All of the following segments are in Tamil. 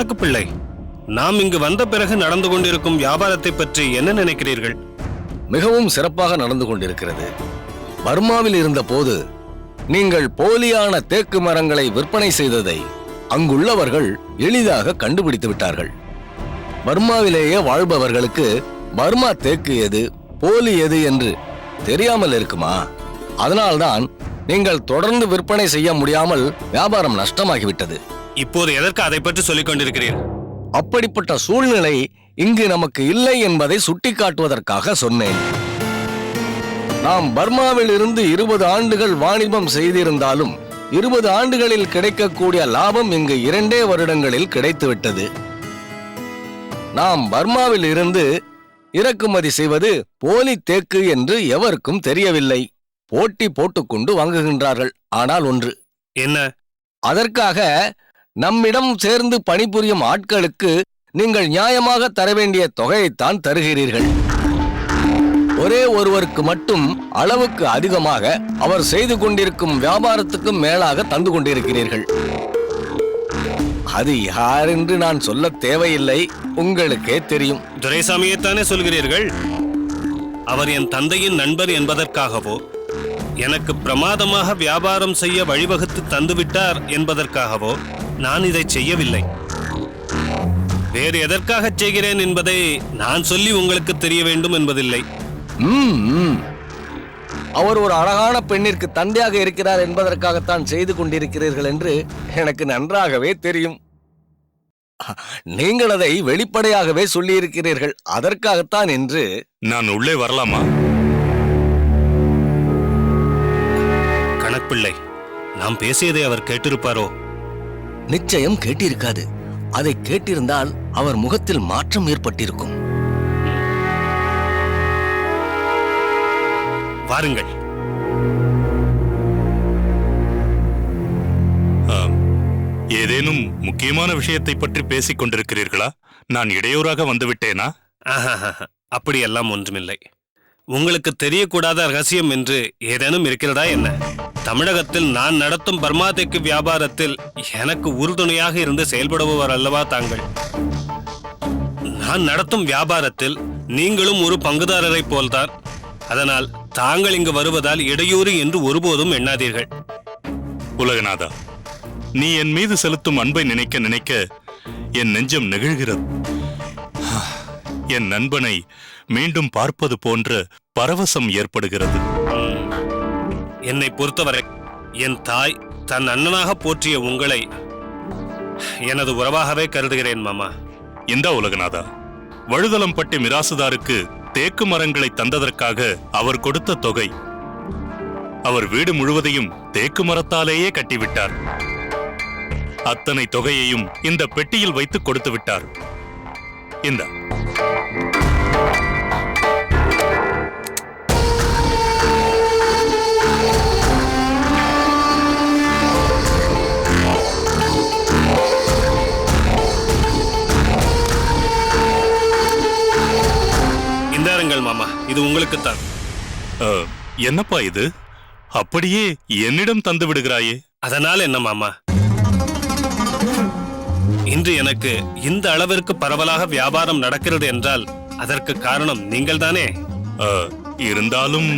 கணக்கு பிள்ளை, நாம் இங்கு வந்த பிறகு நடந்து கொண்டிருக்கும் வியாபாரத்தை பற்றி என்ன நினைக்கிறீர்கள்? மிகவும் சிறப்பாக நடந்து கொண்டிருக்கிறது. பர்மாவில் இருந்த போது நீங்கள் போலியான தேக்கு மரங்களை விற்பனை செய்ததை அங்குள்ளவர்கள் எளிதாக கண்டுபிடித்து விட்டார்கள். பர்மாவிலேயே வாழ்பவர்களுக்கு பர்மா தேக்கு எது, போலி எது என்று தெரியாமல் இருக்குமா? அதனால்தான் நீங்கள் தொடர்ந்து விற்பனை செய்ய முடியாமல் வியாபாரம் நஷ்டமாகிவிட்டது. இப்போது எதற்கு அதை பற்றி சொல்லிக் கொண்டிருக்கிறீர்கள்? அப்படிப்பட்ட சூழ்நிலை இங்கு நமக்கு இல்லை என்பதை சுட்டிக்காட்டுவதற்காக சொன்னேன். நாம் பர்மாவில் இருந்து 20 ஆண்டுகள் வாணிபம் செய்திருந்தாலும் 20 ஆண்டுகளில் கிடைக்கக்கூடிய லாபம் இங்கு 2 வருடங்களில் கிடைத்துவிட்டது. நாம் பர்மாவில் இருந்து இறக்குமதி செய்வது போலி தேக்கு என்று எவருக்கும் தெரியவில்லை. போட்டி போட்டுக்கொண்டு வாங்குகின்றார்கள். ஆனால் ஒன்று என்ன? அதற்காக நம்மிடம் சேர்ந்து பணிபுரியும் ஆட்களுக்கு நீங்கள் நியாயமாக தர வேண்டிய தொகையைத்தான் தருகிறீர்கள். ஒரே ஒருவருக்கு மட்டும் அளவுக்கு அதிகமாக அவர் செய்து கொண்டிருக்கும் வியாபாரத்துக்கும் மேலாக தந்து கொண்டிருக்கிறீர்கள். அது யார் என்று நான் சொல்ல தேவையில்லை, உங்களுக்கே தெரியும். துரைசாமியைத்தானே சொல்கிறீர்கள்? அவர் என் தந்தையின் நண்பர் என்பதற்காகவோ, எனக்கு பிரமாதமாக வியாபாரம் செய்ய வழிவகுத்து தந்துவிட்டார் என்பதற்காகவோ நான் இதை செய்யவில்லை. வேறு எதற்காக செய்கிறேன் என்பதை நான் சொல்லி உங்களுக்கு தெரிய வேண்டும் என்பதில்லை. அவர் ஒரு அழகான பெண்ணிற்கு தந்தையாக இருக்கிறார் என்பதற்காகத்தான் செய்து கொண்டிருக்கிறீர்கள் என்று எனக்கு நன்றாகவே தெரியும். நீங்கள் அதை வெளிப்படையாகவே சொல்லியிருக்கிறீர்கள். அதற்காகத்தான் என்று. நான் உள்ளே வரலாமா? கணப்பிள்ளை, நாம் பேசியதை அவர் கேட்டிருப்பாரோ? நிச்சயம் கேட்டிருக்காது. அதை கேட்டிருந்தால் அவர் முகத்தில் மாற்றம் ஏற்பட்டிருக்கும். வாருங்கள். ஏதேனும் முக்கியமான விஷயத்தை பற்றி பேசிக் கொண்டிருக்கிறீர்களா? நான் இடையூறாக வந்துவிட்டேனா? அப்படியெல்லாம் ஒன்றுமில்லை. உங்களுக்கு தெரியக்கூடாத ரகசியம் என்று ஏதேனும் இருக்கிறதா என்ன? தமிழகத்தில் நான் நடத்தும் பர்மா தேக்கு வியாபாரத்தில் எனக்கு உறுதுணையாக இருந்து செயல்படுபவர் அல்லவா தாங்கள்? நான் நடத்தும் வியாபாரத்தில் நீங்களும் ஒரு பங்குதாரரை போல்தான். அதனால் தாங்கள் இங்கு வருவதால் இடையூறு என்று ஒருபோதும் எண்ணாதீர்கள். உலகநாதா, நீ என் மீது செலுத்தும் அன்பை நினைக்க நினைக்க என் நெஞ்சம் நெகிழ்கிறது. என் நண்பனை மீண்டும் பார்ப்பது போன்ற பரவசம் ஏற்படுகிறது. என்னை பொறுத்தவரை என் தாய் தன் அண்ணனாக போற்றிய உங்களை எனது உறவாகவே கருதுகிறேன் மாமா. இந்த உலகநாதா, வழுதலம்பட்டி மிராசுதாருக்கு தேக்கு மரங்களை தந்ததற்காக அவர் கொடுத்த தொகை. அவர் வீடு முழுவதையும் தேக்கு மரத்தாலேயே கட்டிவிட்டார். அத்தனை தொகையையும் இந்த பெட்டியில் வைத்து கொடுத்து விட்டார். இந்த மாமா, இது உங்களுக்குத்தான். என்னப்பா இது? அப்படியே என்னிடம் தந்து விடுகிறாயே. அதனால் என்ன மாமா? இன்று எனக்கு இந்த அளவிற்கு பரவலாக வியாபாரம் நடக்கிறது என்றால் அதற்கு காரணம் நீங்கள் தானே. இருந்தாலும்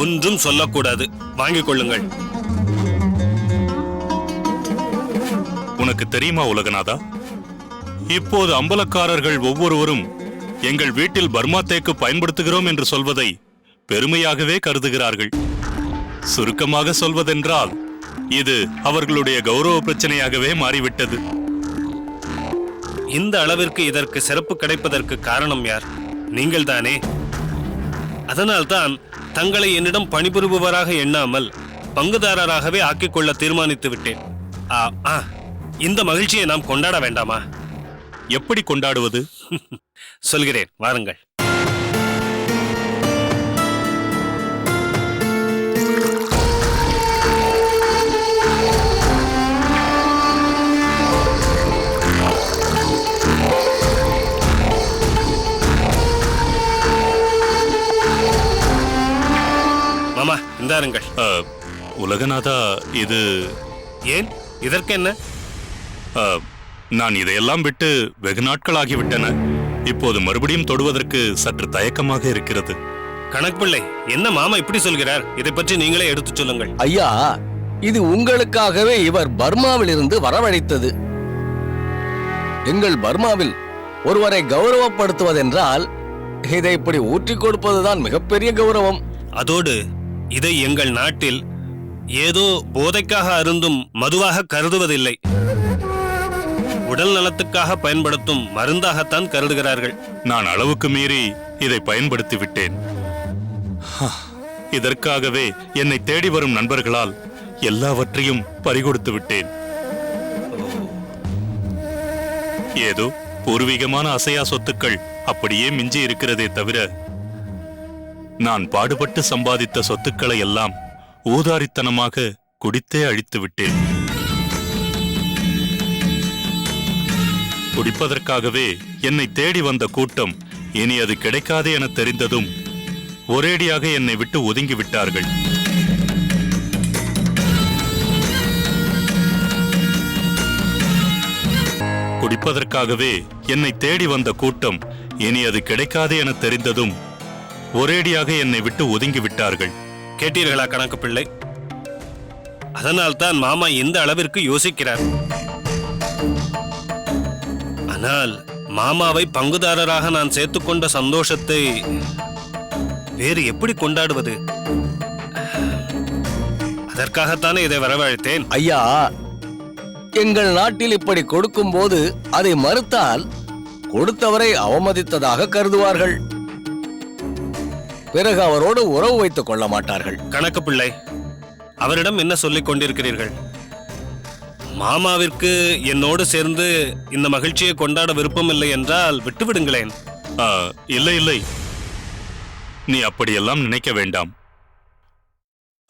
ஒன்றும் சொல்லக்கூடாது, வாங்கிக் கொள்ளுங்கள். உனக்கு தெரியுமா உலகநாதா, இப்போது அம்பலக்காரர்கள் ஒவ்வொருவரும் எங்கள் வீட்டில் பர்மா தேக்கு பயன்படுத்துகிறோம் என்று சொல்வதை பெருமையாகவே கருதுகிறார்கள். சுருக்கமாக சொல்வதென்றால் இது அவர்களுடைய கௌரவ பிரச்சனையாகவே மாறிவிட்டது. இந்த அளவிற்கு இதற்கு சிறப்பு கிடைப்பதற்கு காரணம் யார்? நீங்கள் தானே. அதனால்தான் தங்களை என்னிடம் பணிபுரிபவராக எண்ணாமல் பங்குதாரராகவே ஆக்கிக்கொள்ள தீர்மானித்து விட்டேன். இந்த மகிழ்ச்சியை நாம் கொண்டாட வேண்டாமா? எப்படி கொண்டாடுவது? சொல்கிறேன், வாருங்கள். மாமா, இந்தாருங்கள். உலகநாதா, இது ஏன்? இதற்கு என்ன? நான் இதையெல்லாம் விட்டு வெகு நாட்களாகிவிட்டன. இப்போது மறுபடியும் தொடுவதற்கு சற்று தயக்கமாக இருக்கிறது. கணக்குப்பிள்ளை, என்ன மாமா இப்படி சொல்கிறார்? இதை பற்றி நீங்களே எடுத்துச் சொல்லுங்கள். ஐயா, இது உங்களுக்காகவே இவர் பர்மாவில் இருந்து வரவழைத்தது. எங்கள் பர்மாவில் ஒருவரை கௌரவப்படுத்துவதென்றால் இதை இப்படி ஊற்றிக் கொடுப்பதுதான் மிகப்பெரிய கௌரவம். அதோடு இதை எங்கள் நாட்டில் ஏதோ போதைக்காக அருந்தும் மதுவாக கருதுவதில்லை. உடல் நலத்துக்காக பயன்படுத்தும் மருந்தாகத்தான் கருதுகிறார்கள். நான் அளவுக்கு மீறி இதை பயன்படுத்தி விட்டேன். இதற்காகவே என்னை தேடி வரும் நண்பர்களால் எல்லாவற்றையும் பறிகொடுத்து விட்டேன். ஏதோ பூர்வீகமான அசையா சொத்துக்கள் அப்படியே மிஞ்சி இருக்கிறதே தவிர, நான் பாடுபட்டு சம்பாதித்த சொத்துக்களை எல்லாம் ஊதாரித்தனமாக குடித்தே அழித்து விட்டேன். குடிப்பதற்காகவே என்னை தேடி வந்த கூட்டம் இனி அது கிடைக்காதே என தெரிந்ததும் ஒரேடியாக என்னை விட்டு ஒதுங்கி விட்டார்கள். குடிப்பதற்காகவே என்னை தேடி வந்த கூட்டம் இனி அது கிடைக்காதே என தெரிந்ததும் ஒரேடியாக என்னை விட்டு ஒதுங்கி விட்டார்கள். கேட்டீர்களா கணக்குப்பிள்ளை? அதனால்தான் மாமா இந்த அளவிற்கு யோசிக்கிறார். ஆனால் மாமாவை பங்குதாரராக நான் சேர்த்துக்கொண்ட சந்தோஷத்தை வேறு எப்படி கொண்டாடுவது? அதற்காகத்தானே இதை வரவழைத்தேன். ஐயா, எங்கள் நாட்டில் இப்படி கொடுக்கும் போது அதை மறுத்தால் கொடுத்தவரை அவமதித்ததாக கருதுவார்கள். பிறகு அவரோடு உறவு வைத்துக் கொள்ள மாட்டார்கள். கணக்குப்பிள்ளை, அவரிடம் என்ன சொல்லிக் கொண்டிருக்கிறீர்கள்? மாமாவிற்கு என்னோடு சேர்ந்து இந்த மகிழ்ச்சியை கொண்டாட விருப்பம் இல்லை என்றால் விட்டுவிடுங்களேன். இல்லை இல்லை, நீ அப்படியெல்லாம் நினைக்க வேண்டாம்.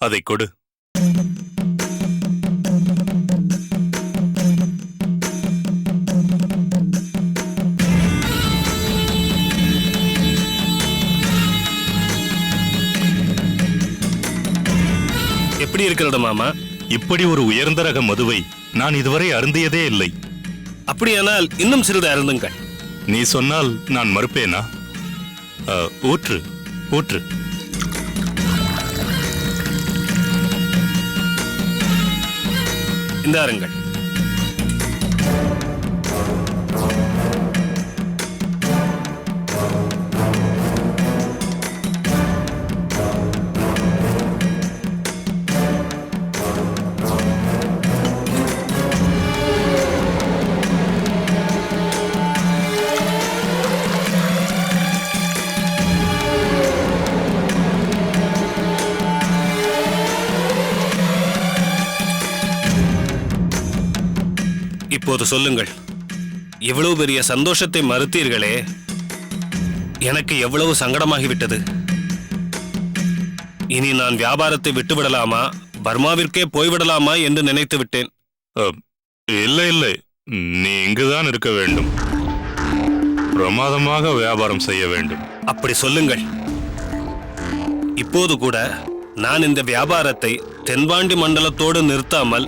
அதை கொடு. எப்படி இருக்கிறது மாமா? இப்படி ஒரு உயர்ந்த ரக மதுவை நான் இதுவரை அருந்தியதே இல்லை. அப்படியானால் இன்னும் சிறிது அருந்துங்கள். நீ சொன்னால் நான் மறுப்பேனா? ஊற்று ஊற்று. இந்தாருங்கள். இப்போது சொல்லுங்கள், இவ்வளவு பெரிய சந்தோஷத்தை மறுத்தீர்களே, எனக்கு எவ்வளவு சங்கடமாகிவிட்டது. இனி நான் வியாபாரத்தை விட்டுவிடலாமா, பர்மாவிற்கே போய்விடலாமா என்று நினைத்து விட்டேன். இல்லை இல்லை, நீ இங்குதான் இருக்க வேண்டும். பிரமாதமாக வியாபாரம் செய்ய வேண்டும். அப்படி சொல்லுங்கள். இப்போது கூட நான் இந்த வியாபாரத்தை தென்பாண்டி மண்டலத்தோடு நிறுத்தாமல்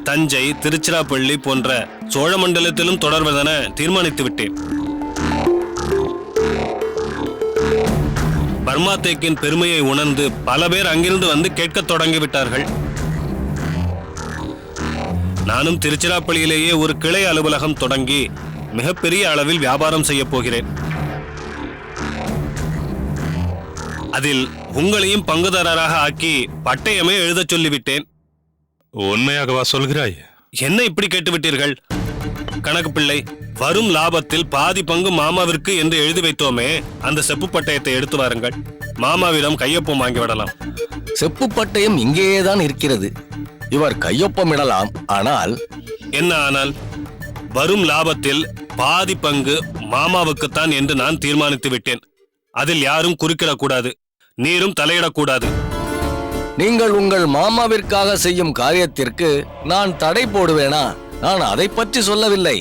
தஞ்சை, திருச்சிராப்பள்ளி போன்ற சோழ மண்டலத்திலும் தொடர்வதென தீர்மானித்து விட்டேன். பர்மா தேக்கின் பெருமையை உணர்ந்து பல பேர் அங்கிருந்து வந்து கேட்கத் தொடங்கிவிட்டார்கள். நானும் திருச்சிராப்பள்ளியிலேயே ஒரு கிளை அலுவலகம் தொடங்கி மிகப்பெரிய அளவில் வியாபாரம் செய்ய போகிறேன். அதில் உங்களையும் பங்குதாரராக ஆக்கி பட்டயமே எழுதச் சொல்லிவிட்டேன். உண்மையாகவா சொல்கிறாய்? என்ன இப்படி கேட்டுவிட்டீர்கள்? கணக்குப்பிள்ளை, வரும் லாபத்தில் பாதி பங்கு மாமாவிற்கு என்று எழுதி வைத்தோமே, அந்த செப்பு பட்டயத்தை எடுத்து வாருங்கள். மாமாவிடம் கையொப்பம் வாங்கிவிடலாம். செப்பு பட்டயம் இங்கேயேதான் இருக்கிறது. இவர் கையொப்பமிடலாம். ஆனால் என்ன ஆனால்? வரும் லாபத்தில் பாதி பங்கு மாமாவுக்குத்தான் என்று நான் தீர்மானித்து விட்டேன். அதில் யாரும் குறுக்கிடக்கூடாது, நீரும் தலையிடக்கூடாது. நீங்கள் உங்கள் மாமாவிற்காக செய்யும் காரியத்திற்கு நான் தடை போடுவேனா? நான் அதை பற்றி சொல்லவில்லை.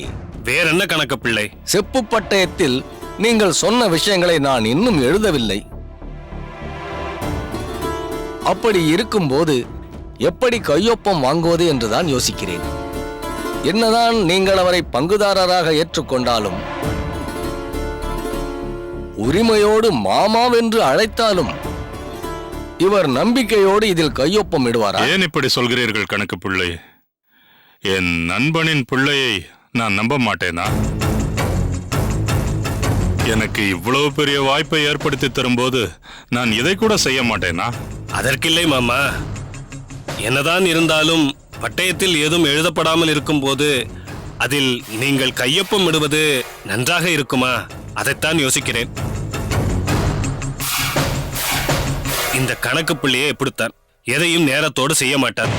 வேறென்ன கணக்குப்பிள்ளை? செப்பு பட்டயத்தில் நீங்கள் சொன்ன விஷயங்களை நான் இன்னும் எழுதவில்லை. அப்படி இருக்கும்போது எப்படி கையொப்பம் வாங்குவது என்றுதான் யோசிக்கிறேன். என்னதான் நீங்கள் அவரை பங்குதாரராக ஏற்றுக்கொண்டாலும், உரிமையோடு மாமாவென்று அழைத்தாலும், இவர் நம்பிக்கையோடு இதில் கையொப்பம் இடுவாரா? ஏன் இப்படி சொல்கிறீர்கள் கணக்கு பிள்ளை? என் நண்பனின் பிள்ளையை நான் நம்ப மாட்டேனா? எனக்கு இவ்வளவு பெரிய வாய்ப்பை ஏற்படுத்தி தரும்போது நான் இதை கூட செய்ய மாட்டேனா? அதற்கில்லை மாமா. என்னதான் இருந்தாலும் பட்டயத்தில் ஏதும் எழுதப்படாமல் இருக்கும்போது அதில் நீங்கள் கையொப்பம் இடுவது நன்றாக இருக்குமா? அதைத்தான் யோசிக்கிறேன். இந்த கணக்கு பிள்ளையே எப்படித்தான் எதையும் நேரத்தோடு செய்ய மாட்டார்.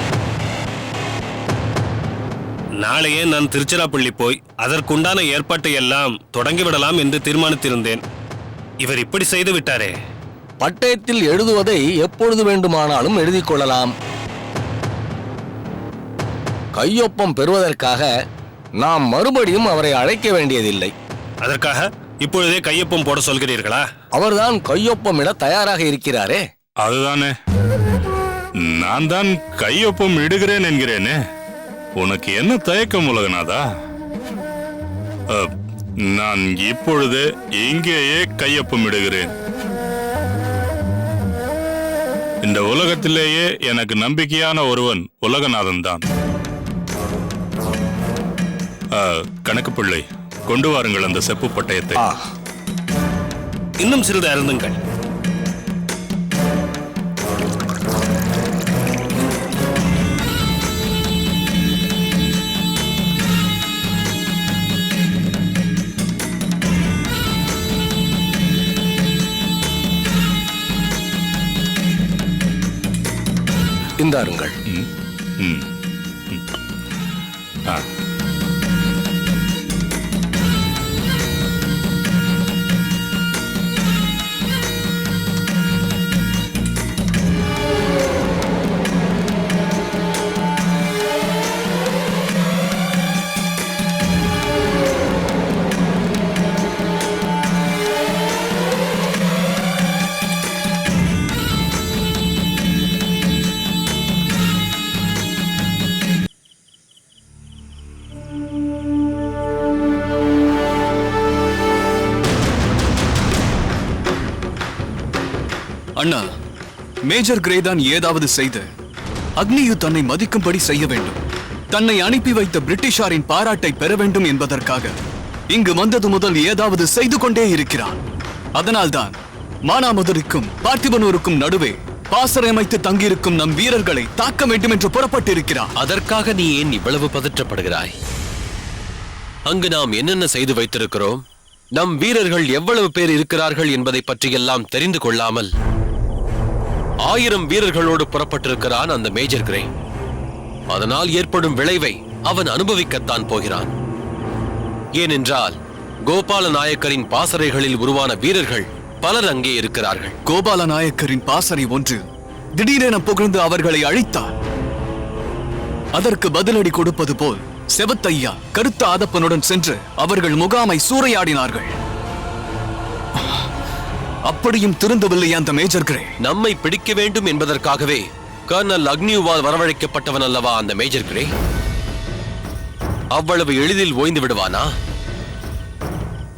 நாளையே நான் திருச்சிராப்பள்ளி போய் அதற்குண்டான ஏற்பாட்டை எல்லாம் தொடங்கிவிடலாம் என்று தீர்மானித்திருந்தேன். இவர் இப்படி செய்து விட்டாரே. பட்டயத்தில் எழுதுவதை எப்பொழுது வேண்டுமானாலும் எழுதிக் கொள்ளலாம். கையொப்பம் பெறுவதற்காக நாம் மறுபடியும் அவரை அழைக்க வேண்டியதில்லை. அதற்காக இப்பொழுதே கையொப்பம் போட சொல்கிறீர்களா? அவர்தான் கையொப்பமிட தயாராக இருக்கிறாரே. அதுதானே, நான் தான் கையொப்பம் இடுகிறேன் என்கிறேனே. உனக்கு என்ன தயக்கம் உலகநாதா? நான் இப்பொழுது இங்கேயே கையொப்பம் இடுகிறேன். இந்த உலகத்திலேயே எனக்கு நம்பிக்கையான ஒருவன் உலகநாதன் தான். கணக்கு பிள்ளை, கொண்டு வாருங்கள் அந்த செப்பு பட்டயத்தை. இன்னும் சிறிது அருந்துங்கள். இந்தாருங்கள். அண்ணா, மேஜர் கிரே தான் ஏதாவது செய்து அக்னியு தன்னை மதிக்கும்படி செய்ய வேண்டும். தன்னை அனுப்பி வைத்த பிரிட்டிஷாரின் பாராட்டை பெற வேண்டும் என்பதற்காக இங்கு வந்தது முதல் ஏதாவது செய்து கொண்டே இருக்கிறான். அதனால்தான் மானாமதுரைக்கும் பார்த்திபனூருக்கும் நடுவே பாசறை அமைத்து தங்கியிருக்கும் நம் வீரர்களை தாக்க வேண்டும் என்று புறப்பட்டிருக்கிறான். அதற்காக நீ ஏன் இவ்வளவு பதற்றப்படுகிறாய்? அங்கு நாம் என்னென்ன செய்து வைத்திருக்கிறோம், நம் வீரர்கள் எவ்வளவு பேர் இருக்கிறார்கள் என்பதை பற்றியெல்லாம் தெரிந்து கொள்ளாமல் 1000 வீரர்களோடு புறப்பட்டிருக்கிறான் அந்த மேஜர் கிரே. அதனால் ஏற்படும் விளைவை அவன் அனுபவிக்கத்தான் போகிறான். ஏனென்றால் கோபால நாயக்கரின் பாசறைகளில் உருவான வீரர்கள் பலர் அங்கே இருக்கிறார்கள். கோபால நாயக்கரின் பாசறை ஒன்று திடீரென புகழ்ந்து அவர்களை அழித்தார். அதற்கு பதிலடி கொடுப்பது போல் செவத்தையா கருத்த ஆதப்பனுடன் சென்று அவர்கள் முகாமை சூறையாடினார்கள். அப்படியும் திருந்தவில்லை அந்த மேஜர் கிரே. நம்மை பிடிக்க வேண்டும் என்பதற்காகவே கர்னல் அக்னியுவால் வரவழைக்கப்பட்டவன் அல்லவா அந்த மேஜர் கிரே? அவ்வளவு எளிதில் ஓய்ந்து விடுவானா?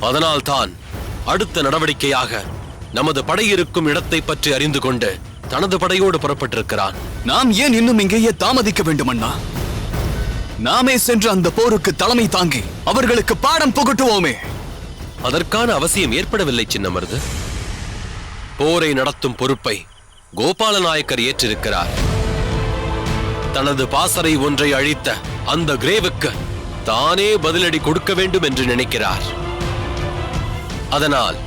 அதனால்தான் அடுத்த நடவடிக்கையாக நமது படை இருக்கும் இடத்தை பற்றி அறிந்து கொண்டு தனது படையோடு புறப்பட்டிருக்கிறான். நாம் ஏன் இன்னும் இங்கேயே தாமதிக்க வேண்டும் அண்ணா? நாமே சென்று அந்த போருக்கு தலைமை தாங்கி அவர்களுக்கு பாடம் புகட்டுவோமே. அதற்கான அவசியம் ஏற்படவில்லை சின்னமருது. போரை நடத்தும் பொறுப்பை கோபால நாயக்கர் ஏற்றிருக்கிறார். தனது பாசறை ஒன்றை அழித்த அந்த கிரேவுக்கு தானே பதிலடி கொடுக்க வேண்டும் என்று நினைக்கிறார். அதனால்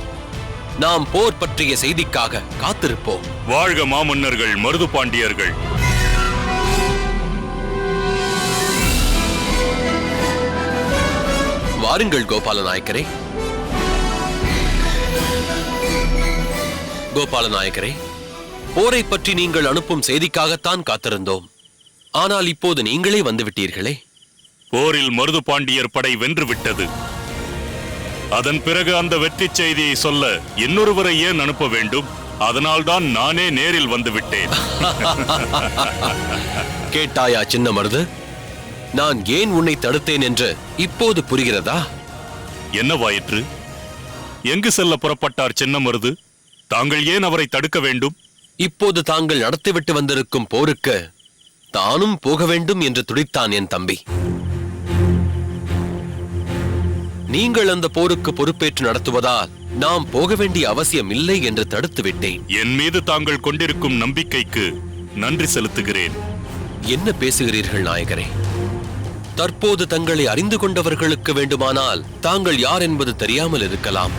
நாம் போர் பற்றிய செய்திக்காக காத்திருப்போம். வாழ்க மாமன்னர்கள் மருது பாண்டியர்கள். வாருங்கள் கோபால நாயக்கரே. கோபால நாயக்கரே, போரை பற்றி நீங்கள் அனுப்பும் செய்திக்காகத்தான் காத்திருந்தோம். ஆனால் இப்போது நீங்களே வந்துவிட்டீர்களே. போரில் மருது பாண்டியர் படை வென்று விட்டது. அதன் பிறகு அந்த வெற்றி செய்தியை சொல்ல இன்னொருவரை ஏன் அனுப்ப வேண்டும்? அதனால்தான் நானே நேரில் வந்து விட்டேன். கேட்டாயா சின்ன மருது? நான் ஏன் உன்னை தடுத்தேன் என்று இப்போது புரிகிறதா? என்னவாயிற்று? எங்கு செல்ல புறப்பட்டார் சின்னமருது? தாங்கள் ஏன் அவரை தடுக்க வேண்டும்? இப்போது தாங்கள் நடத்திவிட்டு வந்திருக்கும் போருக்கு தானும் போக வேண்டும் என்று துடித்தான் என் தம்பி. நீங்கள் அந்த போருக்கு பொறுப்பேற்று நடத்துவதால் நாம் போக வேண்டிய அவசியம் இல்லை என்று தடுத்து விட்டேன். என் மீது தாங்கள் கொண்டிருக்கும் நம்பிக்கைக்கு நன்றி செலுத்துகிறேன். என்ன பேசுகிறீர்கள் நாயகரே? தற்போது தங்களை அறிந்து கொண்டவர்களுக்கு வேண்டுமானால் தாங்கள் யார் என்பது தெரியாமல் இருக்கலாம்.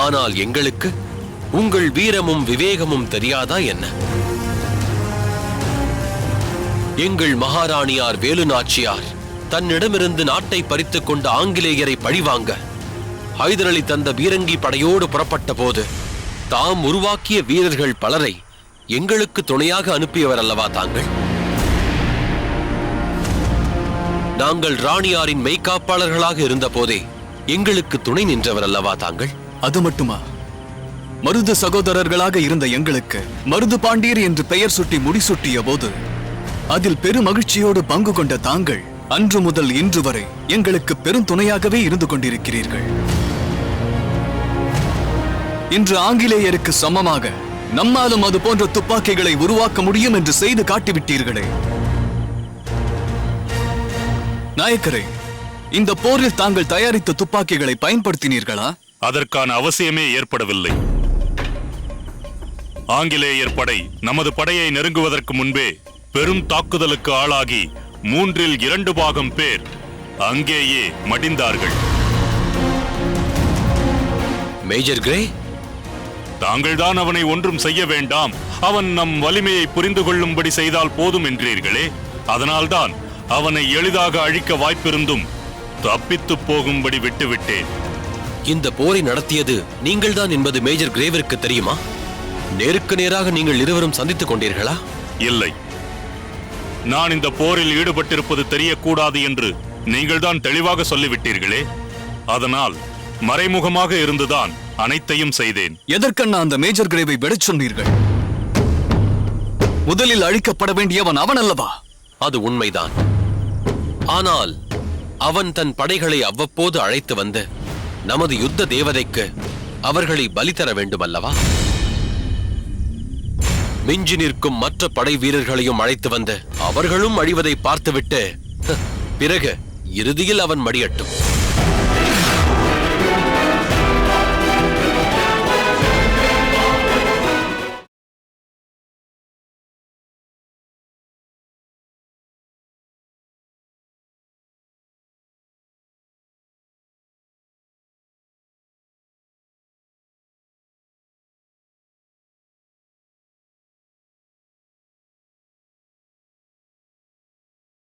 ஆனால் எங்களுக்கு உங்கள் வீரமும் விவேகமும் தெரியாதா என்ன? எங்கள் மகாராணியார் வேலு நாச்சியார் தன்னிடமிருந்து நாட்டை பறித்துக் கொண்ட ஆங்கிலேயரை பழிவாங்க ஹைதர் அலி தந்த பீரங்கி படையோடு புறப்பட்ட போது தாம் உருவாக்கிய வீரர்கள் பலரை எங்களுக்கு துணையாக அனுப்பியவர் அல்லவா தாங்கள்? நாங்கள் ராணியாரின் மெய்காப்பாளர்களாக இருந்த போதே எங்களுக்கு துணை நின்றவர் அல்லவா தாங்கள்? அது மட்டுமா? மருது சகோதரர்களாக இருந்த எங்களுக்கு மருது பாண்டியர் என்று பெயர் சுட்டி முடிசூட்டிய போது அதில் பெரும் மகிழ்ச்சியோடு பங்கு கொண்ட தாங்கள் அன்று முதல் இன்று வரை எங்களுக்கு பெரும் துணையாகவே இருந்து கொண்டிருக்கிறீர்கள். இன்று ஆங்கிலேயருக்கு சமமாக நம்மாலும் அது போன்ற துப்பாக்கிகளை உருவாக்க முடியும் என்று செய்து காட்டிவிட்டீர்களே. நாயக்கரே, இந்த போரில் தாங்கள் தயாரித்த துப்பாக்கிகளை பயன்படுத்தினீர்களா? அதற்கான அவசியமே ஏற்படவில்லை. ஆங்கிலேயர் படை நமது படையை நெருங்குவதற்கு முன்பே பெரும் தாக்குதலுக்கு ஆளாகி 2/3 பாகம் பேர் அங்கேயே மடிந்தார்கள். மேஜர் கிரே, தாங்கள்தான் அவனை ஒன்றும் செய்ய வேண்டாம், அவன் நம் வலிமையை புரிந்து கொள்ளும்படி செய்தால் போதும் என்றீர்களே. அதனால்தான் அவனை எளிதாக அழிக்க வாய்ப்பிருந்தும் தப்பித்து போகும்படி விட்டுவிட்டேன். இந்த போரை நடத்தியது நீங்கள்தான் என்பது மேஜர் கிரேவிற்கு தெரியுமா? நேருக்கு நேராக நீங்கள் இருவரும் சந்தித்துக் கொண்டீர்களா? இல்லை, நான் இந்த போரில் ஈடுபட்டிருப்பது தெரியக்கூடாது என்று நீங்கள்தான் தெளிவாக சொல்லிவிட்டீர்களே. அதனால் மறைமுகமாக இருந்துதான் அனைத்தையும் செய்தேன். எதற்கண்ணா அந்த மேஜர் கிரேவை விடச் சொன்னீர்கள்? முதலில் அழிக்கப்பட வேண்டியவன் அவன் அல்லவா? அது உண்மைதான். ஆனால் அவன் தன் படைகளை அவ்வப்போது அழைத்து வந்து நமது யுத்த தேவதைக்கு அவர்களை பலி தர வேண்டும் அல்லவா? மிஞ்சி நிற்கும் மற்ற படை வீரர்களையும் அழைத்து வந்து அவர்களும் அழிவதை பார்த்துவிட்டு பிறகு இறுதியில் அவன் மடியட்டும்.